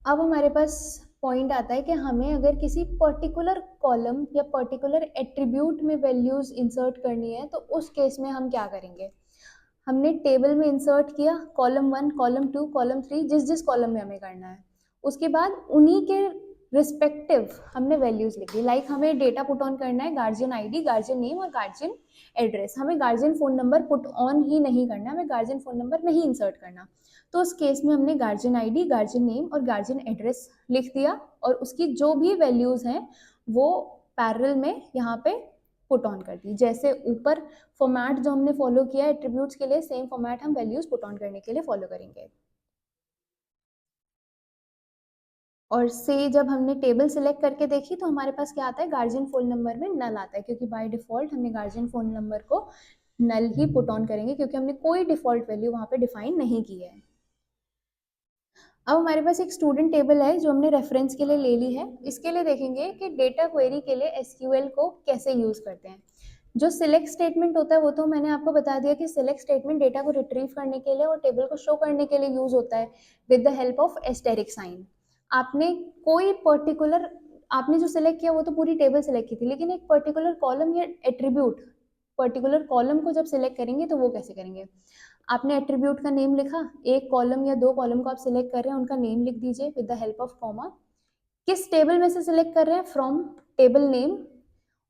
अब हमारे पास पॉइंट आता है कि हमें अगर किसी पर्टिकुलर कॉलम या पर्टिकुलर एट्रीब्यूट में वैल्यूज इंसर्ट करनी है तो उस केस में हम क्या करेंगे। हमने टेबल में इंसर्ट किया, कॉलम 1, कॉलम 2, कॉलम 3, जिस जिस कॉलम में हमें करना है, उसके बाद उन्हीं के रिस्पेक्टिव हमने वैल्यूज लिखी। लाइक हमें डेटा पुट ऑन करना है गार्जियन आईडी, गार्जियन नेम और गार्जियन एड्रेस। हमें guardian phone number put on ही नहीं करना, हमें गार्जियन फोन नंबर नहीं इंसर्ट करना। तो उस केस में हमने गार्जियन आईडी, गार्जियन नेम और गार्जियन एड्रेस लिख दिया और उसकी जो भी वैल्यूज हैं वो पैरेलल में यहाँ पे पुट ऑन कर दी। जैसे ऊपर फॉर्मेट जो हमने फॉलो किया एट्रीब्यूट्स के लिए, सेम फॉर्मेट हम वैल्यूज पुट ऑन करने के लिए फॉलो करेंगे। और से जब हमने टेबल सिलेक्ट करके देखी तो हमारे पास क्या आता है, गार्जियन फोन नंबर में नल आता है, क्योंकि बाय डिफॉल्ट हमने गार्जियन फोन नंबर को नल ही पुट ऑन करेंगे क्योंकि हमने कोई डिफॉल्ट वैल्यू वहां पे डिफाइन नहीं की है। अब हमारे पास एक स्टूडेंट टेबल है जो हमने रेफरेंस के लिए ले ली है। इसके लिए देखेंगे कि डेटा क्वेरी के लिए एसक्यूएल को कैसे यूज करते हैं। जो सिलेक्ट स्टेटमेंट होता है वो तो मैंने आपको बता दिया कि सिलेक्ट स्टेटमेंट डेटा को रिट्रीव करने के लिए और टेबल को शो करने के लिए यूज होता है with the help of asterisk sign. आपने कोई पर्टिकुलर, आपने जो सिलेक्ट किया वो तो पूरी टेबल सिलेक्ट की थी, लेकिन एक पर्टिकुलर कॉलम या एट्रीब्यूट, पर्टिकुलर कॉलम को जब सिलेक्ट करेंगे तो वो कैसे करेंगे। आपने एट्रीब्यूट का नेम लिखा, एक कॉलम या दो कॉलम को आप सिलेक्ट कर रहे हैं उनका नेम लिख दीजिए with the help of comma. किस टेबल में से सिलेक्ट कर रहे हैं, फ्रॉम टेबल नेम,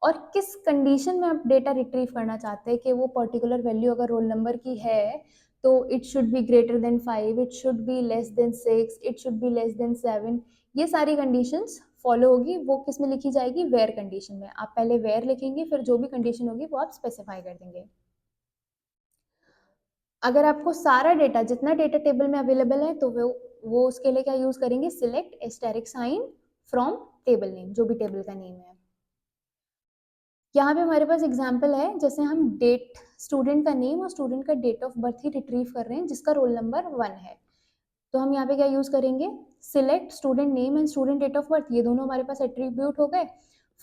और किस कंडीशन में आप डेटा रिट्रीव करना चाहते हैं कि वो पर्टिकुलर वैल्यू अगर रोल नंबर की है तो it should be greater than 5, it should be less than 6, it should be less than 7। ये सारी कंडीशंस फॉलो होगी, वो किस में लिखी जाएगी, वेयर कंडीशन में। आप पहले वेयर लिखेंगे फिर जो भी कंडीशन होगी वो आप स्पेसिफाई कर देंगे। अगर आपको सारा डेटा, जितना डेटा टेबल में अवेलेबल है तो वो उसके लिए क्या यूज करेंगे, select asterisk sign from table name, जो भी टेबल का नेम है। यहाँ पे हमारे पास एग्जाम्पल है, जैसे हम डेट, स्टूडेंट का नेम और स्टूडेंट का डेट ऑफ बर्थ ही रिट्रीव कर रहे हैं जिसका रोल नंबर 1 है। तो हम यहाँ पे क्या यूज करेंगे, select student name and student date of birth, ये दोनों हमारे पास एट्रीब्यूट हो गए।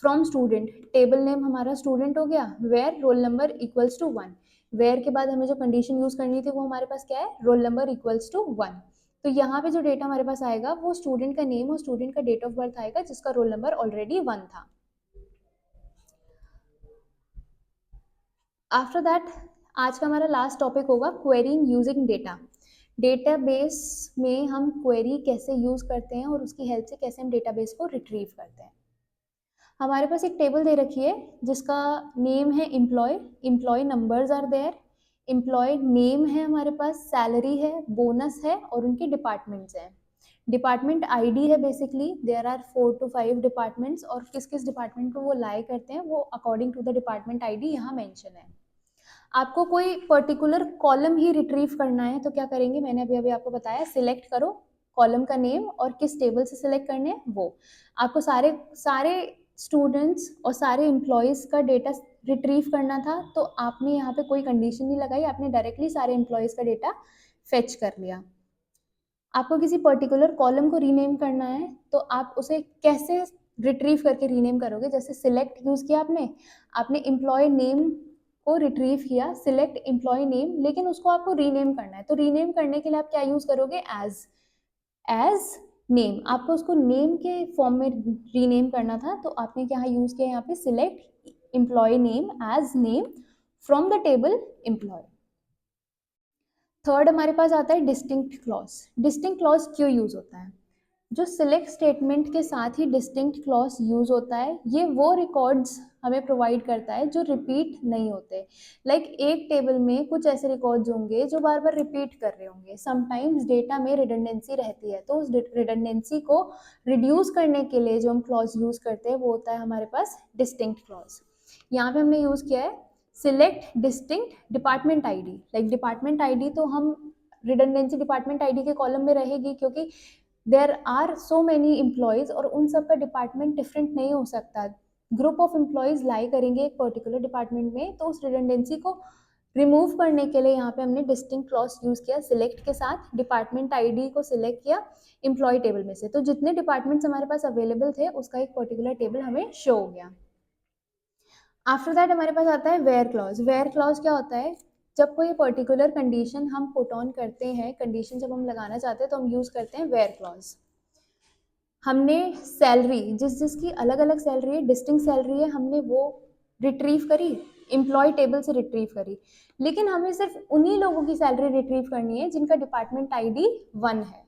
फ्रॉम स्टूडेंट, टेबल नेम हमारा स्टूडेंट हो गया, where roll number equals to 1। Where के बाद हमें जो कंडीशन यूज करनी थी वो हमारे पास क्या है, रोल नंबर इक्वल्स टू 1। तो यहाँ पे जो डेटा हमारे पास आएगा वो स्टूडेंट का नेम और स्टूडेंट का डेट ऑफ बर्थ आएगा जिसका रोल नंबर ऑलरेडी 1 था। आफ्टर दैट आज का हमारा लास्ट टॉपिक होगा क्वेरीइंग यूजिंग डेटा। डेटाबेस में हम क्वेरी कैसे यूज करते हैं और उसकी हेल्प से कैसे हम डेटाबेस को रिट्रीव करते हैं। हमारे पास एक टेबल दे रखी है जिसका नेम है employee, employee numbers are there, employee name है हमारे पास, सैलरी है, बोनस है और उनके डिपार्टमेंट्स हैं। डिपार्टमेंट आईडी है, basically there are 4 to 5 departments और किस किस डिपार्टमेंट को वो लाई करते हैं वो according to the department ID यहाँ मेंशन है। आपको कोई पर्टिकुलर कॉलम ही रिट्रीव करना है तो क्या करेंगे, मैंने अभी अभी आपको बताया, सिलेक्ट करो कॉलम का नेम और किस टेबल से सिलेक्ट करने हैं वो। आपको सारे स्टूडेंट्स और सारे एम्प्लॉयज़ का डेटा रिट्रीव करना था तो आपने यहाँ पे कोई कंडीशन नहीं लगाई, आपने डायरेक्टली सारे एम्प्लॉयज़ का डेटा फेच कर लिया। आपको किसी पर्टिकुलर कॉलम को रीनेम करना है तो आप उसे कैसे रिट्रीव करके रीनेम करोगे, जैसे सिलेक्ट यूज़ किया आपने एम्प्लॉय नेम को रिट्रीव किया, सिलेक्ट एम्प्लॉय नेम, लेकिन उसको आपको रीनेम करना है तो रीनेम करने के लिए आप क्या यूज़ करोगे, एज नेम। आपको उसको नेम के फॉर्म में रीनेम करना था तो आपने क्या यूज़ किया यहाँ पे, select employee name as name from the table employee. Third हमारे पास आता है डिस्टिंक्ट क्लॉज। डिस्टिंक्ट क्लॉज क्यों यूज़ होता है, जो सिलेक्ट स्टेटमेंट के साथ ही डिस्टिंक्ट क्लॉज यूज़ होता है, ये वो रिकॉर्ड्स हमें प्रोवाइड करता है जो रिपीट नहीं होते। एक टेबल में कुछ ऐसे रिकॉर्ड्स होंगे जो बार बार रिपीट कर रहे होंगे, समटाइम्स डेटा में रिडंडेंसी रहती है, तो उस रिडंडेंसी को रिड्यूस करने के लिए जो हम क्लॉज यूज़ करते हैं वो होता है हमारे पास डिस्टिंक्ट क्लॉज। यहाँ पे हमने यूज़ किया है select distinct department ID. Department ID तो हम रिडंडेंसी डिपार्टमेंट आईडी के कॉलम में रहेगी क्योंकि there are so many employees और उन सब का डिपार्टमेंट डिफरेंट नहीं हो सकता। ग्रुप ऑफ एम्प्लॉयज़ लाई करेंगे एक पर्टिकुलर डिपार्टमेंट में, तो उस रिडंडेंसी को रिमूव करने के लिए यहाँ पे हमने डिस्टिंक्ट क्लॉज यूज़ किया, सिलेक्ट के साथ डिपार्टमेंट आईडी को सिलेक्ट किया एम्प्लॉय टेबल में से, तो जितने डिपार्टमेंट्स हमारे पास अवेलेबल थे उसका एक पर्टिकुलर टेबल हमें शो हो गया। आफ्टर दैट हमारे पास आता है वेयर क्लॉज। वेयर क्लॉज क्या होता है, जब कोई पर्टिकुलर कंडीशन हम पुट ऑन करते हैं, कंडीशन जब हम लगाना चाहते हैं तो हम यूज़ करते हैं वेयर क्लॉज। हमने सैलरी, जिसकी अलग अलग सैलरी है, डिस्टिंक्ट सैलरी है, हमने वो रिट्रीव करी, एम्प्लॉय टेबल से रिट्रीव करी, लेकिन हमें सिर्फ उन्हीं लोगों की सैलरी रिट्रीव करनी है जिनका डिपार्टमेंट आईडी 1 है,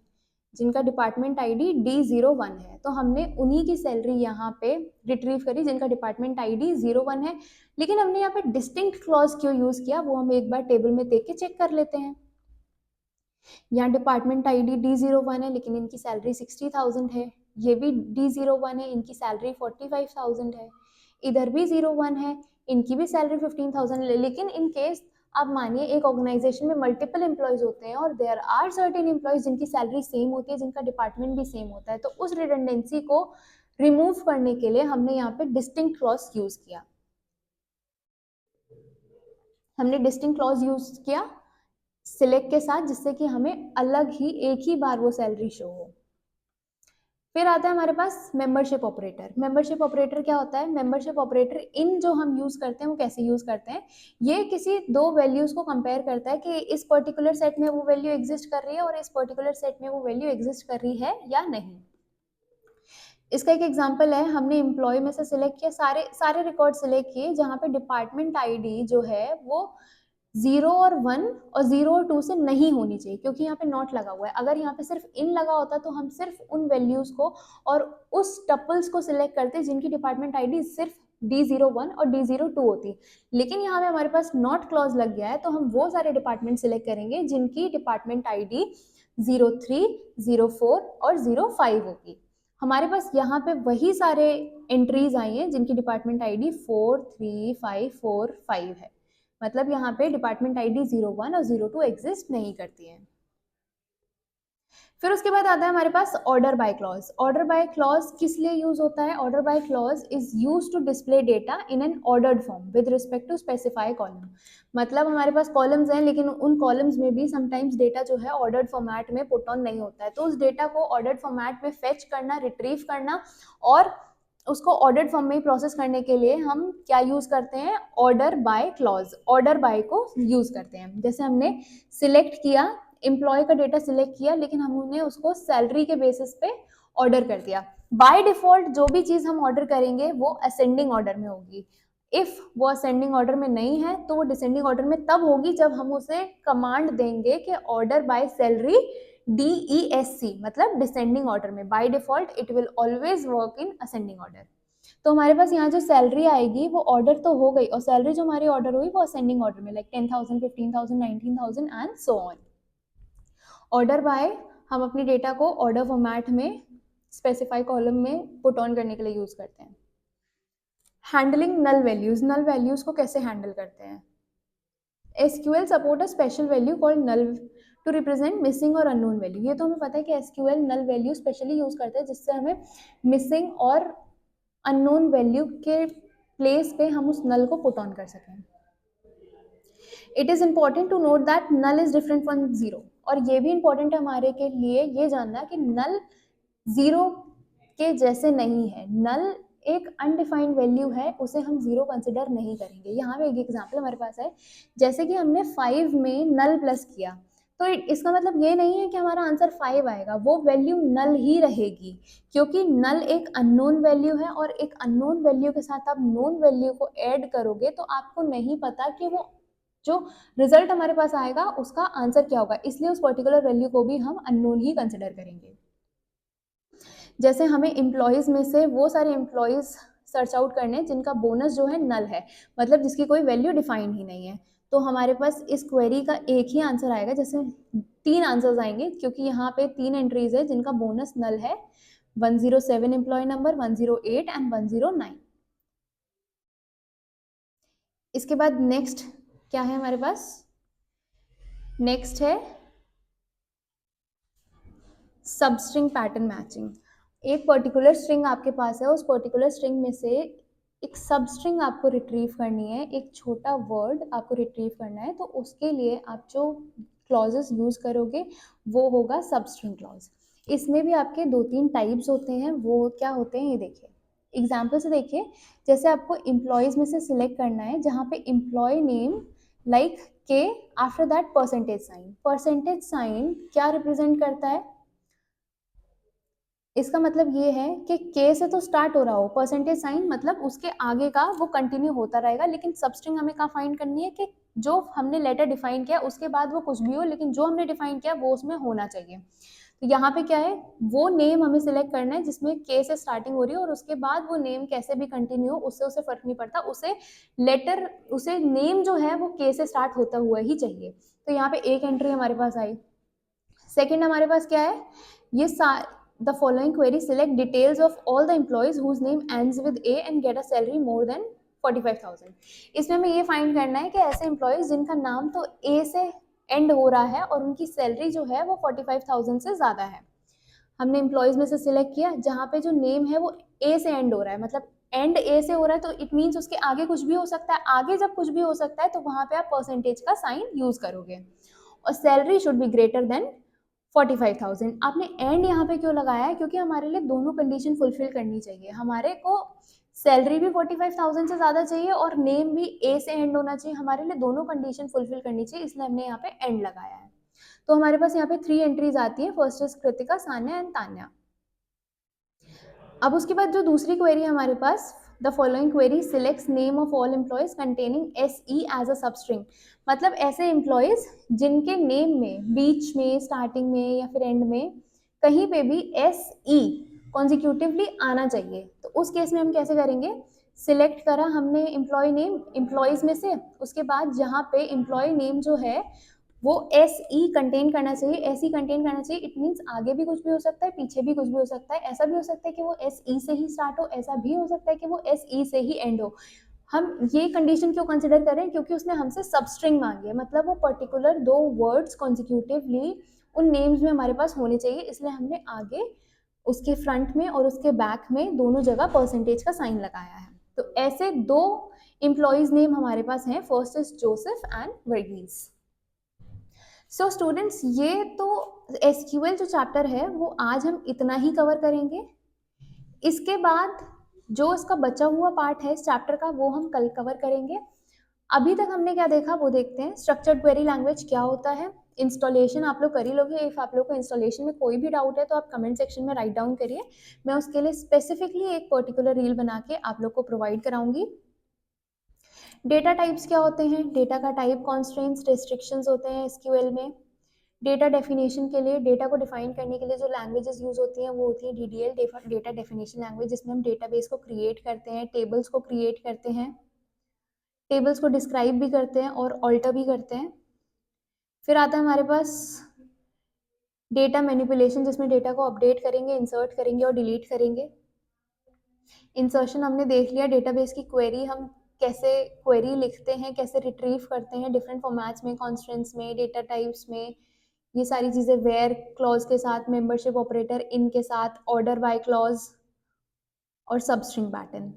जिनका डिपार्टमेंट आईडी D01 है, तो हमने उन्हीं की सैलरी यहाँ पे रिट्रीव करी जिनका डिपार्टमेंट आईडी 01 है। लेकिन हमने यहाँ पे डिस्टिंक्ट क्लॉज क्यों यूज़ किया वो हम एक बार टेबल में देख के चेक कर लेते हैं। यहाँ डिपार्टमेंट आईडी D01 है लेकिन इनकी सैलरी 60,000 है, ये भी D01 है, इनकी सैलरी 45,000 है, इधर भी 01 है, इनकी भी सैलरी 15,000 है। लेकिन इन केस आप मानिए एक ऑर्गेनाइजेशन में मल्टीपल एम्प्लॉयज होते हैं और देयर आर सर्टेन एम्प्लॉयज जिनकी सैलरी सेम होती है, जिनका डिपार्टमेंट भी सेम होता है, तो उस रिडंडेंसी को रिमूव करने के लिए हमने यहाँ पे डिस्टिंक्ट क्लॉज यूज किया। हमने डिस्टिंक्ट क्लॉज यूज किया सिलेक्ट के साथ, जिससे कि हमें अलग ही एक ही बार वो सैलरी शो हो। फिर आता है हमारे पास मेंबरशिप ऑपरेटर। मेंबरशिप ऑपरेटर क्या होता है, मेंबरशिप ऑपरेटर इन जो हम यूज करते हैं वो कैसे यूज करते हैं, ये किसी दो वैल्यूज को कंपेयर करता है कि इस पर्टिकुलर सेट में वो वैल्यू एग्जिस्ट कर रही है और इस पर्टिकुलर सेट में वो वैल्यू एग्जिस्ट कर रही है या नहीं। इसका एक एग्जांपल है, हमने एम्प्लॉय में से सिलेक्ट किया, सारे रिकॉर्ड सिलेक्ट किए जहाँ पे डिपार्टमेंट आईडी जो है वो 0 और 1 और 0 और 2 से नहीं होनी चाहिए क्योंकि यहाँ पे नॉट लगा हुआ है। अगर यहाँ पे सिर्फ इन लगा होता तो हम सिर्फ उन वैल्यूज को और उस टपल्स को सिलेक्ट करते जिनकी डिपार्टमेंट आईडी सिर्फ D01 और D02 होती, लेकिन यहाँ पे हमारे पास नॉट क्लॉज लग गया है तो हम वो सारे डिपार्टमेंट सिलेक्ट करेंगे जिनकी डिपार्टमेंट आईडी 03, 04 और 05 होगी। हमारे पास यहाँ पे वही सारे एंट्रीज आई हैं जिनकी डिपार्टमेंट आईडी 4, 3, 5, 4, 5 है, मतलब यहाँ पे डिपार्टमेंट आईडी 01 और 02 एग्जिस्ट नहीं करती है। फिर उसके बाद आता है हमारे पास order by clause. Order by clause किस लिए यूज होता है, order by clause is use to display data in an ordered form with respect to specify column. मतलब हमारे पास कॉलम्स हैं लेकिन उन कॉलम्स में भी समटाइम्स डेटा जो है ऑर्डर्ड फॉर्मेट में पुट ऑन नहीं होता है, तो उस डेटा को ऑर्डर्ड फॉर्मेट में फेच करना, रिट्रीव करना और उसको ऑर्डर्ड फॉर्म में ही प्रोसेस करने के लिए हम क्या यूज करते हैं, order by clause, order bye को यूज करते हैं। जैसे हमने सिलेक्ट किया, एम्प्लॉय का डेटा सिलेक्ट किया लेकिन हमने उसको सैलरी के बेसिस पे ऑर्डर कर दिया। बाय डिफॉल्ट जो भी चीज हम ऑर्डर करेंगे वो असेंडिंग ऑर्डर में होगी। इफ वो असेंडिंग ऑर्डर में नहीं है तो वो डिसेंडिंग ऑर्डर में तब होगी जब हम उसे कमांड देंगे कि ऑर्डर बाय सैलरी DESC, मतलब डिसेंडिंग ऑर्डर में। By default it will always work in ascending order. तो हमारे पास यहाँ जो सैलरी आएगी वो ऑर्डर तो हो गई, और सैलरी जो हमारी ऑर्डर हुई वो असेंडिंग ऑर्डर में, like 10,000, 15,000, 19,000 and so on. Order by हम अपनी डेटा को ऑर्डर फॉर्मेट में स्पेसिफाई कॉलम में पुट ऑन करने के लिए यूज करते हैं। Handling null values, null values को कैसे हैंडल करते हैं? SQL support a special value called null to represent missing और अननोन वैल्यू। ये तो हमें पता है कि SQL null value specially use करते हैं जिससे हमें मिसिंग और अननोन वैल्यू के प्लेस पे हम उस नल को पुट ऑन कर सकें। It is important to note that null is different from zero, और ये भी इंपॉर्टेंट है हमारे के लिए ये जानना कि नल जीरो के जैसे नहीं है। नल एक अनडिफाइंड वैल्यू है, उसे हम जीरो कंसिडर नहीं करेंगे। यहाँ पे एक एग्जांपल हमारे पास है, जैसे कि हमने 5 में नल प्लस किया, तो इसका मतलब ये नहीं है कि हमारा आंसर 5 आएगा, वो वैल्यू नल ही रहेगी, क्योंकि नल एक अननोन वैल्यू है, और एक अननोन वैल्यू के साथ आप नोन वैल्यू को ऐड करोगे तो आपको नहीं पता कि वो जो रिजल्ट हमारे पास आएगा उसका आंसर क्या होगा, इसलिए उस पर्टिकुलर वैल्यू को भी हम अननोन ही कंसिडर करेंगे। जैसे हमें एम्प्लॉयज में से वो सारे एम्प्लॉयज सर्च आउट करने जिनका बोनस जो है नल है, मतलब जिसकी कोई वैल्यू डिफाइंड ही नहीं है, तो हमारे पास इस क्वेरी का एक ही आंसर आएगा। जैसे 3 आंसर्स आएंगे क्योंकि यहाँ पे 3 एंट्रीज है जिनका बोनस नल है, 107 एम्प्लॉय नंबर, 108 एंड 109। इसके बाद नेक्स्ट क्या है हमारे पास? नेक्स्ट है सबस्ट्रिंग पैटर्न मैचिंग। एक पर्टिकुलर स्ट्रिंग आपके पास है, उस पर्टिकुलर स्ट्रिंग में से एक सब स्ट्रिंग आपको रिट्रीव करनी है, एक छोटा वर्ड आपको रिट्रीव करना है, तो उसके लिए आप जो क्लॉजेस यूज करोगे वो होगा सब स्ट्रिंग क्लॉज। इसमें भी आपके 2-3 टाइप्स होते हैं, वो क्या होते हैं ये देखिए, एग्जाम्पल से देखिए। जैसे आपको एम्प्लॉयज में से सिलेक्ट करना है जहाँ पे employee name like K, after that percentage sign. Percentage sign क्या रिप्रेजेंट करता है? इसका मतलब ये है कि के से तो स्टार्ट हो रहा हो, परसेंटेज साइन मतलब उसके आगे का वो कंटिन्यू होता रहेगा, लेकिन सबस्ट्रिंग हमें कहाँ फाइंड करनी है कि जो हमने लेटर डिफाइन किया उसके बाद वो कुछ भी हो, लेकिन जो हमने डिफाइन किया वो उसमें होना चाहिए। तो यहाँ पे क्या है, वो नेम हमें सिलेक्ट करना है जिसमें के से स्टार्टिंग हो रही है, और उसके बाद वो नेम कैसे भी कंटिन्यू हो उससे उसे फर्क नहीं पड़ता, उसे नेम जो है वो के से स्टार्ट होता हुआ ही चाहिए। तो यहाँ पे एक एंट्री हमारे पास आई। सेकेंड हमारे पास क्या है, ये the following query select details of all the employees whose name ends with A and get a salary more than 45,000। इसमें हमें ये फाइंड करना है कि ऐसे एम्प्लॉयज जिनका नाम तो A से एंड हो रहा है और उनकी सैलरी जो है वो 45,000 से ज्यादा है। हमने एम्प्लॉयज में से सिलेक्ट किया जहाँ पे जो नेम है वो A से एंड हो रहा है, मतलब एंड A से हो रहा है, तो इट मीन्स उसके आगे कुछ भी हो सकता है। आगे जब कुछ भी हो सकता है तो वहां पे आप परसेंटेज का साइन यूज करोगे, और salary should be greater than 45,000। आपने एंड यहाँ पे क्यों लगाया है? क्योंकि हमारे लिए दोनों कंडीशन फुलफिल करनी चाहिए। हमारे को सैलरी भी 45,000 से ज्यादा चाहिए और नेम भी ए से एंड होना चाहिए, हमारे लिए दोनों कंडीशन फुलफिल करनी चाहिए, इसलिए हमने यहाँ पे एंड लगाया है। तो हमारे पास यहाँ पे 3 एंट्रीज आती है, first is Kritika, Sanya and Tanya. अब उसके बाद जो दूसरी क्वेरी है हमारे पास, the following query selects name of all employees containing SE as a substring. मतलब ऐसे एम्प्लॉयज जिनके नेम में बीच में, स्टार्टिंग में या फिर एंड में कहीं पे भी SE कॉन्जिक्यूटिवली आना चाहिए। तो उस केस में हम कैसे करेंगे? सिलेक्ट करा हमने एम्प्लॉय नेम एम्प्लॉयज में से, उसके बाद जहाँ पे एम्प्लॉय नेम जो है वो SE कंटेन करना चाहिए, SE कंटेन करना चाहिए। इट मीन्स आगे भी कुछ भी हो सकता है, पीछे भी कुछ भी हो सकता है। ऐसा भी हो सकता है कि वो SE से ही स्टार्ट हो, ऐसा भी हो सकता है कि वो SE से ही एंड हो। हम ये कंडीशन क्यों कंसिडर करें? क्योंकि उसने हमसे सबस्ट्रिंग मांगी है, मतलब वो पर्टिकुलर 2 वर्ड्स कॉन्जिक्यूटिवली उन नेम्स में हमारे पास होने चाहिए, इसलिए हमने आगे उसके फ्रंट में और उसके बैक में दोनों जगह परसेंटेज का साइन लगाया है। तो ऐसे 2 एम्प्लॉयज नेम हमारे पास हैं, first is Joseph and Varghese. So students, ये तो SQL जो चैप्टर है वो आज हम इतना ही कवर करेंगे। इसके बाद जो इसका बचा हुआ पार्ट है इस चैप्टर का वो हम कल कवर करेंगे। अभी तक हमने क्या देखा वो देखते हैं। स्ट्रक्चर्ड क्वेरी लैंग्वेज क्या होता है, इंस्टॉलेशन आप लोग कर ही लोगे। इफ आप लोग को इंस्टॉलेशन में कोई भी डाउट है तो आप कमेंट सेक्शन में राइट डाउन करिए, मैं उसके लिए स्पेसिफिकली एक पर्टिकुलर रील बना के आप लोग को प्रोवाइड कराऊंगी। डेटा टाइप्स क्या होते हैं, डेटा का टाइप, कॉन्स्ट्रेंट्स, रिस्ट्रिक्शंस होते हैं SQL में। डेटा डेफिनेशन के लिए, डेटा को डिफाइन करने के लिए जो लैंग्वेजेस यूज होती हैं वो होती है DDL, डेटा डेफिनेशन लैंग्वेज, जिसमें हम डेटाबेस को क्रिएट करते हैं, टेबल्स को क्रिएट करते हैं, टेबल्स को डिस्क्राइब भी करते हैं और ऑल्टर भी करते हैं। फिर आता है हमारे पास डेटा मैनिपुलेशन, जिसमें डेटा को अपडेट करेंगे, इंसर्ट करेंगे और डिलीट करेंगे। इंसर्शन हमने देख लिया, डेटाबेस की क्वेरी हम कैसे क्वेरी लिखते हैं, कैसे रिट्रीव करते हैं डिफरेंट फॉर्मेट्स में, कॉन्स्टेंट्स में, डेटा टाइप्स में, ये सारी चीज़ें वेयर क्लॉज के साथ, मेंबरशिप ऑपरेटर इन के साथ, ऑर्डर बाय क्लॉज और सबस्ट्रिंग पैटर्न।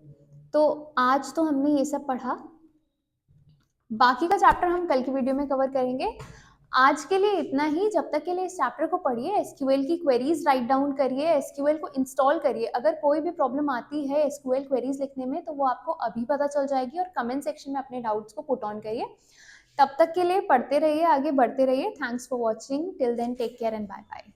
तो आज तो हमने ये सब पढ़ा, बाकी का चैप्टर हम कल की वीडियो में कवर करेंगे। आज के लिए इतना ही। जब तक के लिए इस चैप्टर को पढ़िए, एसक्यूएल की क्वेरीज राइट डाउन करिए, एसक्यूएल को इंस्टॉल करिए। अगर कोई भी प्रॉब्लम आती है एसक्यूएल क्वेरीज लिखने में तो वो आपको अभी पता चल जाएगी, और कमेंट सेक्शन में अपने डाउट्स को पुट ऑन करिए। तब तक के लिए पढ़ते रहिए, आगे बढ़ते रहिए। Thanks for watching, till then take care and bye bye.